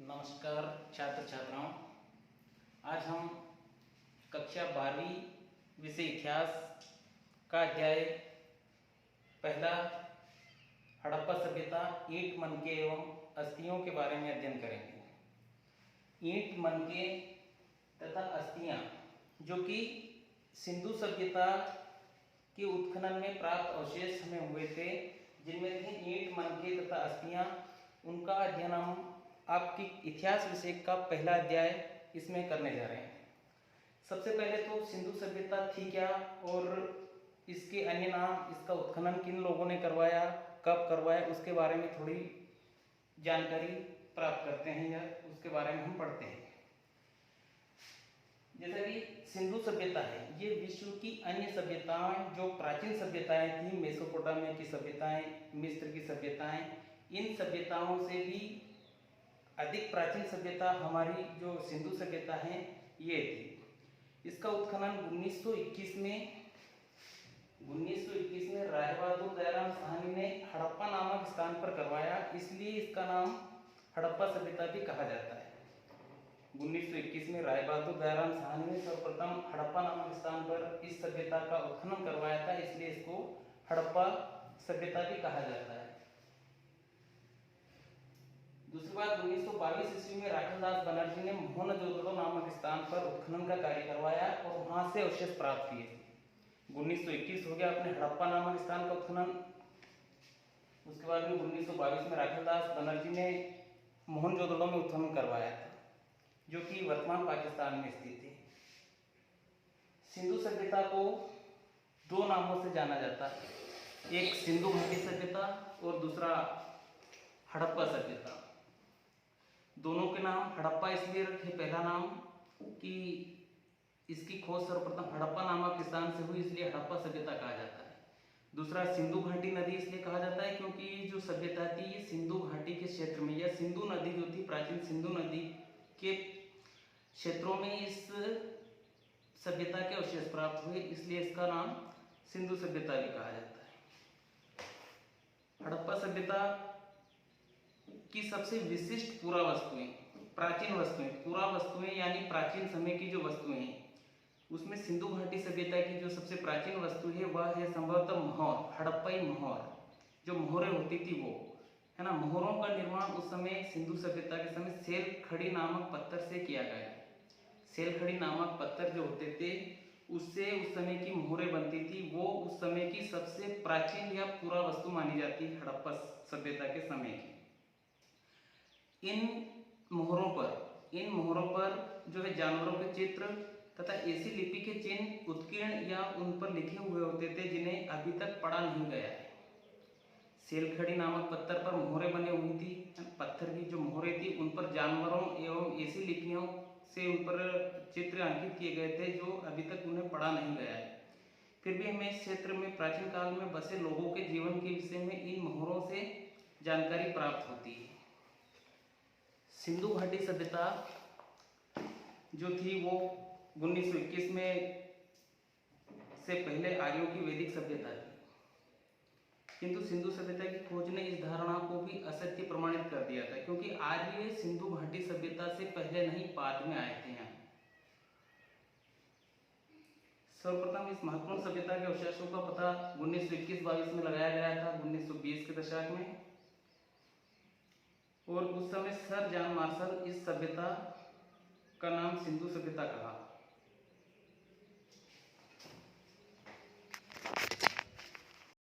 नमस्कार छात्र छात्राओं। आज हम कक्षा 12वीं विषय इतिहास का अध्याय पहला हड़प्पा सभ्यता ईंट मनके एवं अस्थियों के बारे में अध्ययन करेंगे। ईंट मनके तथा अस्थियां जो कि सिंधु सभ्यता के उत्खनन में प्राप्त अवशेष हमें हुए थे, जिनमें थे ईंट मनके तथा अस्थियां, उनका अध्ययन हम आपकी इतिहास विषय का पहला अध्याय इसमें करने जा रहे हैं। सबसे पहले तो सिंधु सभ्यता थी क्या और इसके अन्य नाम, इसका उत्खनन किन लोगों ने करवाया, कब करवाया, उसके बारे में थोड़ी जानकारी प्राप्त करते हैं या उसके बारे में हम पढ़ते हैं। जैसा कि सिंधु सभ्यता है, ये विश्व की अन्य सभ्यताएं जो प्राचीन सभ्यताएं थी, मेसोपोटामिया की सभ्यताएं, मिस्र की सभ्यताएं, इन सभ्यताओं से भी अधिक प्राचीन सभ्यता हमारी जो सिंधु सभ्यता है ये थी। इसका उत्खनन 1921 में राय बहादुर दयाराम साहनी ने हड़प्पा नामक स्थान पर करवाया, इसलिए इसका नाम हड़प्पा सभ्यता भी कहा जाता है। 1921 में राय बहादुर दयाराम साहनी ने सर्वप्रथम हड़प्पा नामक स्थान पर इस सभ्यता का उत्खनन करवाया था, इसलिए इसको हड़प्पा सभ्यता भी कहा जाता है। दूसरी बात, 1922 ईस्वी में राखलदास बनर्जी ने मोहनजोदड़ो नामक स्थान पर उत्खनन का कार्य करवाया और वहां से अवशेष प्राप्त किए। 1921 हो गया अपने हड़प्पा नामक स्थान का उत्खनन। उसके बाद में 1922 में राखलदास बनर्जी ने मोहनजोदड़ो में उत्खनन करवाया था, जो कि वर्तमान पाकिस्तान में स्थित है। सिंधु सभ्यता को दो नामों से जाना जाता है, एक सिंधु घाटी सभ्यता और दूसरा हड़प्पा सभ्यता। दोनों के नाम हड़प्पा इसलिए रखे, पहला नाम कि इसकी खोज सर्वप्रथम हड़प्पा नामक स्थान से हुई, इसलिए हड़प्पा सभ्यता कहा जाता है। दूसरा, सिंधु घाटी नदी इसलिए कहा जाता है क्योंकि जो सभ्यता थी ये सिंधु घाटी के क्षेत्र में, या सिंधु नदी जो थी, प्राचीन सिंधु नदी के क्षेत्रों में इस सभ्यता के अवशेष प्राप्त हुए, इसलिए इसका नाम सिंधु सभ्यता भी कहा जाता है। हड़प्पा सभ्यता की सबसे विशिष्ट पुरा वस्तुएं, प्राचीन वस्तुएं, पुरा वस्तुएं यानी प्राचीन समय की जो वस्तुएं हैं, उसमें सिंधु घाटी सभ्यता की जो सबसे प्राचीन वस्तु है वह है संभवतः मोहर, हड़प्पाई मोहर। जो मोहरें होती थी वो है ना, मोहरों का निर्माण उस समय सिंधु सभ्यता के समय सेल खड़ी नामक पत्थर से किया गया। सेल खड़ी नामक पत्थर जो होते थे उससे उस समय की मोहरें बनती थी, वो उस समय की सबसे प्राचीन या पुरा वस्तु मानी जाती है हड़प्पा सभ्यता के समय की। इन मोहरों पर जो है जानवरों के चित्र तथा ऐसी लिपि के चिन्ह उत्कीर्ण या उन पर लिखे हुए होते थे जिन्हें अभी तक पढ़ा नहीं गया है। सेलखड़ी नामक पत्थर पर मोहरें बने हुई थी, पत्थर की जो मोहरें थी उन पर जानवरों एवं ऐसी लिपियों से उन पर चित्र अंकित किए गए थे जो अभी तक उन्हें पढ़ा नहीं गया है। फिर भी हमें इस क्षेत्र में प्राचीन काल में बसे लोगों के जीवन के विषय में इन मोहरों से जानकारी प्राप्त होती है। सिंधु घाटी सभ्यता जो थी वो 1921 में से पहले आर्यों की वैदिक सभ्यता थी, किंतु सिंधु सभ्यता की खोज ने इस धारणा को भी असत्य प्रमाणित कर दिया था, क्योंकि आर्य सिंधु घाटी सभ्यता से पहले नहीं बाद में आए थे। यहाँ सर्वप्रथम इस महत्वपूर्ण सभ्यता के अवशेषों का पता 1921-22 में लगाया गया था, 1920 के दशक में, और उस समय सर जॉन मार्शल इस सभ्यता का नाम सिंधु सभ्यता कहा।